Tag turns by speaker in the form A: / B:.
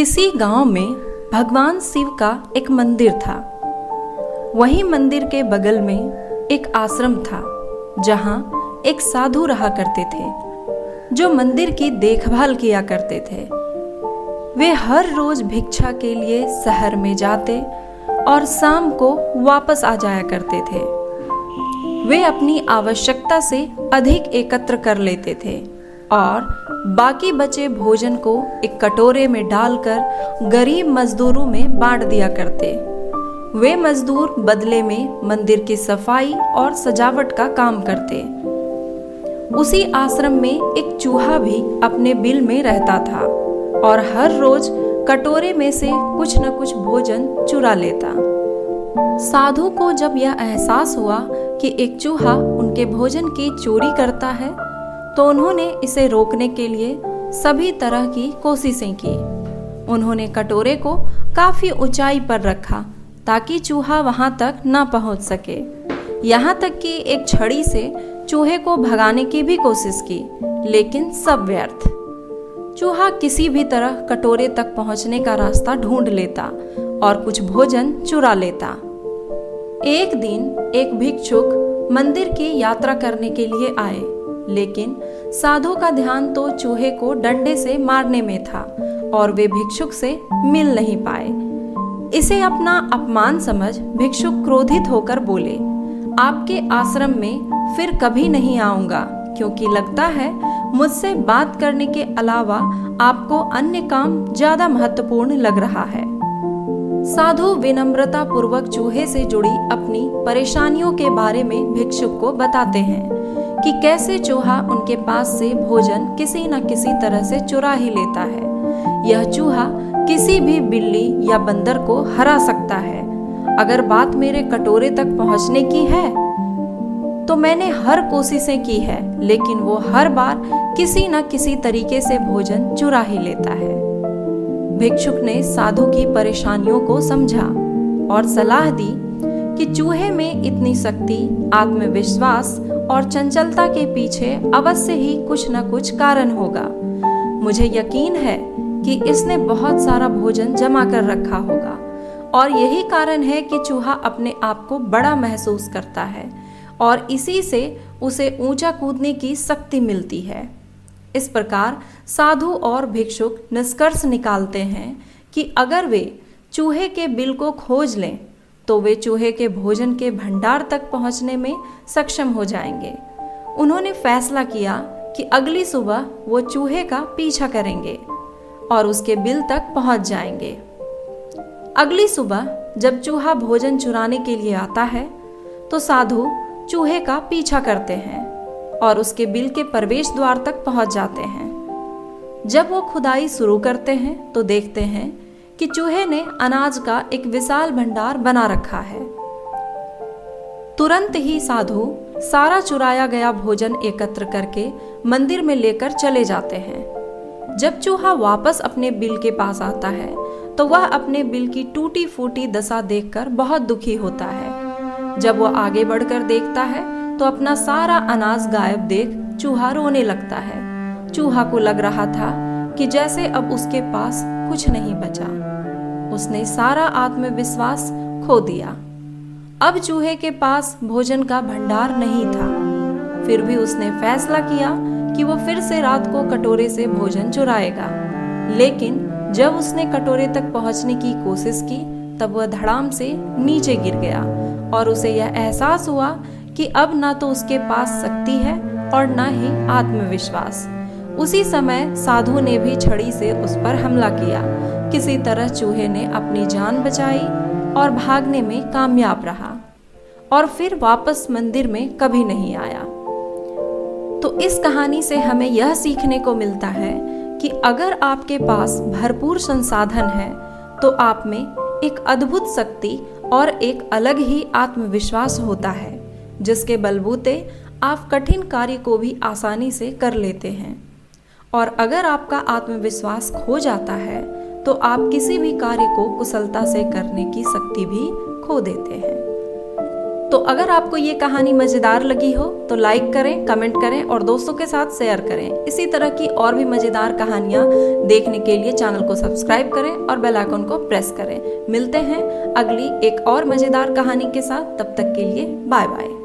A: किसी गांव में भगवान शिव का एक मंदिर था। वहीं मंदिर के बगल में एक आश्रम था जहां एक साधु रहा करते थे जो मंदिर की देखभाल किया करते थे। वे हर रोज भिक्षा के लिए शहर में जाते और शाम को वापस आ जाया करते थे। वे अपनी आवश्यकता से अधिक एकत्र कर लेते थे और बाकी बचे भोजन को एक कटोरे में डालकर गरीब मजदूरों में बांट दिया करते। वे मजदूर बदले में मंदिर की सफाई और सजावट का काम करते। उसी आश्रम में एक चूहा भी अपने बिल में रहता था और हर रोज कटोरे में से कुछ न कुछ भोजन चुरा लेता। साधु को जब यह एहसास हुआ कि एक चूहा उनके भोजन की चोरी करता है तो उन्होंने इसे रोकने के लिए सभी तरह की कोशिशें की। उन्होंने कटोरे को काफी ऊंचाई पर रखा ताकि चूहा वहां तक न पहुंच सके। यहाँ तक कि एक छड़ी से चूहे को भगाने की भी कोशिश की, लेकिन सब व्यर्थ। चूहा किसी भी तरह कटोरे तक पहुंचने का रास्ता ढूंढ लेता और कुछ भोजन चुरा लेता। एक दिन एक भिक्षुक मंदिर की यात्रा करने के लिए आए, लेकिन साधु का ध्यान तो चूहे को डंडे से मारने में था और वे भिक्षुक से मिल नहीं पाए। इसे अपना अपमान समझ भिक्षुक क्रोधित होकर बोले, आपके आश्रम में फिर कभी नहीं आऊंगा, क्योंकि लगता है मुझसे बात करने के अलावा आपको अन्य काम ज्यादा महत्वपूर्ण लग रहा है। साधु विनम्रता पूर्वक चूहे से जुड़ी अपनी परेशानियों के बारे में भिक्षुक को बताते हैं कि कैसे चूहा उनके पास से भोजन किसी न किसी तरह से चुरा ही लेता है। यह चूहा किसी भी बिल्ली या बंदर को हरा सकता है। अगर बात मेरे कटोरे तक पहुंचने की है तो मैंने हर कोशिशें की है, लेकिन वो हर बार किसी न किसी तरीके से भोजन चुरा ही लेता है। भिक्षुक ने साधु की परेशानियों को समझा और सलाह दी कि चूहे में इतनी शक्ति, आत्मविश्वास और चंचलता के पीछे अवश्य ही कुछ न कुछ कारण होगा। मुझे यकीन है कि इसने बहुत सारा भोजन जमा कर रखा होगा और यही कारण है कि चूहा अपने आप को बड़ा महसूस करता है और इसी से उसे ऊंचा कूदने की शक्ति मिलती है। इस प्रकार साधु और भिक्षुक निष्कर्ष निकालते हैं कि अगर वे चूहे के बिल को खोज लें तो वे चूहे के भोजन के भंडार तक पहुंचने में सक्षम हो जाएंगे। उन्होंने फैसला किया कि अगली सुबह वो चूहे का पीछा करेंगे और उसके बिल तक पहुंच जाएंगे। अगली सुबह जब चूहा भोजन चुराने के लिए आता है तो साधु चूहे का पीछा करते हैं और उसके बिल के प्रवेश द्वार तक पहुंच जाते हैं। जब वो खुदाई शुरू करते हैं तो देखते हैं कि चूहे ने अनाज का एक विशाल भंडार बना रखा है। तुरंत ही साधु सारा चुराया गया भोजन एकत्र करके मंदिर में लेकर चले जाते हैं। जब चूहा वापस अपने बिल के पास आता है तो वह अपने बिल की टूटी फूटी दशा देखकर बहुत दुखी होता है। जब वह आगे बढ़कर देखता है तो अपना सारा अनाज गायब देख चूहा रोने लगता है। चूहा को लग रहा था कि जैसे अब उसके पास कुछ नहीं बचा। उसने सारा आत्मविश्वास खो दिया। अब चूहे के पास भोजन का भंडार नहीं था। फिर भी उसने फैसला किया कि वो फिर से रात को कटोरे से भोजन चुराएगा। लेकिन जब उसने कटोरे तक पहुंचने की कोशिश की तब वह धड़ाम से नीचे गिर गया और उसे यह एहसास हुआ कि अब ना तो उसके पास शक्ति है और ना ही आत्मविश्वास। उसी समय साधु ने भी छड़ी से उस पर हमला किया। किसी तरह चूहे ने अपनी जान बचाई और भागने में कामयाब रहा और फिर वापस मंदिर में कभी नहीं आया। तो इस कहानी से हमें यह सीखने को मिलता है कि अगर आपके पास भरपूर संसाधन है तो आप में एक अद्भुत शक्ति और एक अलग ही आत्मविश्वास होता है, जिसके बलबूते आप कठिन कार्य को भी आसानी से कर लेते हैं। और अगर आपका आत्मविश्वास खो जाता है तो आप किसी भी कार्य को कुशलता से करने की शक्ति भी खो देते हैं। तो अगर आपको ये कहानी मज़ेदार लगी हो तो लाइक करें, कमेंट करें और दोस्तों के साथ शेयर करें। इसी तरह की और भी मज़ेदार कहानियाँ देखने के लिए चैनल को सब्सक्राइब करें और बेल आइकन को प्रेस करें। मिलते हैं अगली एक और मज़ेदार कहानी के साथ, तब तक के लिए बाय बाय।